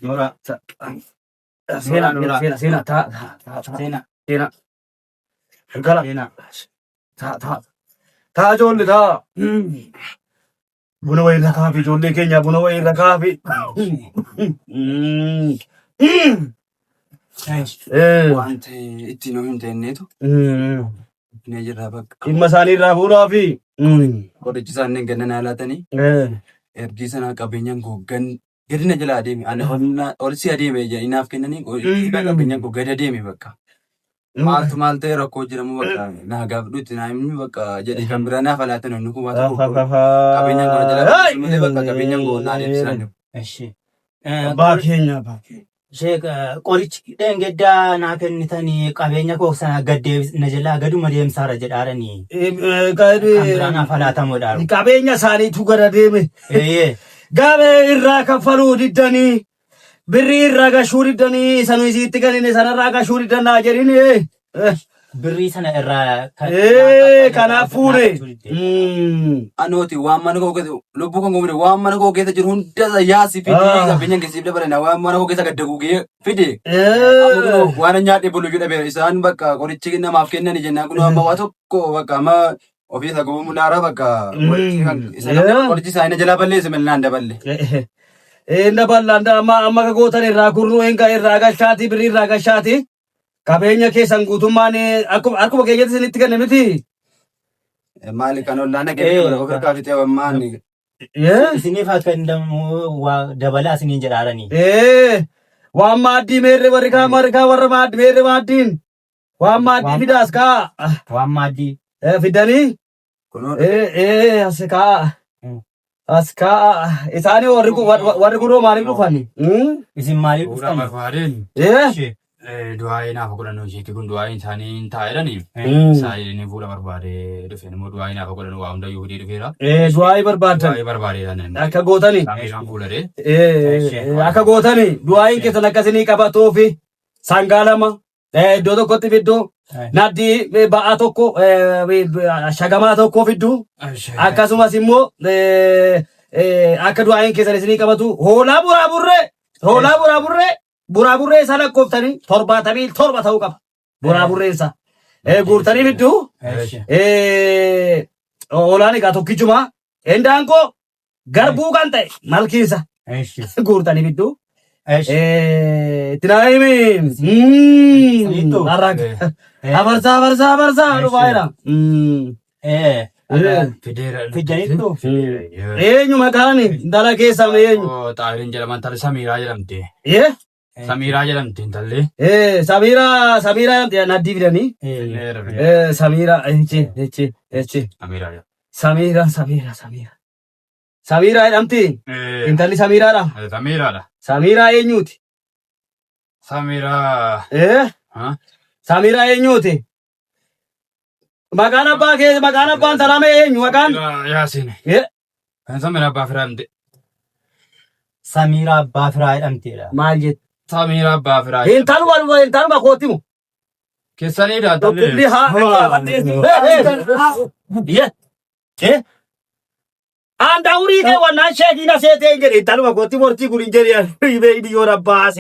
Nora. Sena. Ta. Sena. Sena. Gala. Sena. Ta ijoollee ta. Buna wayii irra kaafi ijoollee keenya buna wayii irra kaafi. Wanti ittiin of hin teenneetu. Ne jirraa bakka. Dhimma isaanii irraa fuudhaa fi. Qorichi isaanii ganna naa laatanii. Ergii sana qabeenyaan googgan gadi na jala adeeme. Ani ol si adeeme inaaf kennanii qabeenyaan koo gadi adeeme bakka. Maal ta'e rakkoo jedhamu bakka naa gaafadhuutti naa himni bakka jedhee kan biraa naaf alaatan onni kun waan ta'u qabeenyaan koo jala bakka qabeenyaan koo naa deebisan. Abbaa keenya abbaa. Sheek qorichi dhengeddaa naa kennitanii qabeenya koo sana na jalaa gaduma deemsaara jedhaaranii. Biraa naaf alaatamuudha. Qabeenya isaaniitu gara deeme. Gabee irraa kaffaluu diddanii. Birrii irraa gashuu diddanii sanuu isiitti galini sanarraa gashuu diddannaa jedhini. Birrii sana irraa kanaaf fuune. Anooti waan mana koo keessa lubbuu kan goomne waan mana koo keessa jiru hunda yaasi fidee qabeenyaan keessiif dabalana waan mana koo keessa gadda gugee fide. Waan nyaadhee bulu jedha beera isaan bakka qorichi namaaf kennani jennaan kun amma waa tokko bakka amma ofii isa gubuu munaara bakka qorichi isaanii jalaa balleesse malnaan daballe. Inda bal'aan amma ka gootan irraa kurnu irraa gashaati birrii irraa gashaati. Qabeenya keessan guutummaan akkuma keenyatti isinitti kenne miti. Maali kan ollaan dhagee ofirraa kaafitee waan isiniif akka kennamu dabalaa isiniin jedhaaranii. Waan maaddii meerre warri kaa warra maaddii meerre maaddiin. Waan maaddii fidaas kaa. Waan maaddii. Fidanii. As kaa. As kaa. Isaanii warri kunoo maaliif dhufani? Isin maaliif dhufani? Du'aayi naaf godhannoo isheetti kun du'aayi isaanii hin taa'edhanii. Isaanii fuula barbaade dhufe immoo du'aayi naaf godhannoo waa hunda yuudii dhufeera. Du'aayi barbaadan. Du'aayi barbaadeedhaan. Akka gootanii. Isaan fuuladee. Akka gootanii du'aayin keessan akkasii qabatuu fi sangaa lama iddoo tokkotti fidduu naddii ba'aa tokko shagamaa tokko fidduu akkasumas immoo akka du'aayin keessan isinii qabatu hoolaa buraaburree. Buraaburree isaa lakkoftanii 77 ta'uu qaba. Buraaburreen isaa. Guurtanii fidduu. Hoolaan egaa tokkichuma. Endaankoo garbuu kan ta'e malkiinsa. Guurtanii fidduu. Tinaayimiin. Abarsaa dhufaa Fidaniittu. Eenyu maqaan intala keessaa eenyu? Xaaliin jedhaman tala Samiiraa jedhamte. Samiiraa jedhamte intalli. Samiiraa jedhamte naddii fidanii. Samiiraa Samiiraa jedhamti. Intalli Samiiraadha. Samiiraadha. Samiiraa eenyuuti? Samiiraa. Samiiraa eenyuuti? Maqaan abbaan taname eenyu maqaan? Yaasiin. Samiiraa abbaa firaa jedhamte. Samiiraa abbaa firaa jedhamteedha. Maal jette? Samiiraa abbaa firaa. Intaluma kootimu. Keessanii daadhallee. Anda urii kee wannaan sheekii na seetee hin jedhe intaluma kootti mortii kun hin jedhe yoo rabbaase.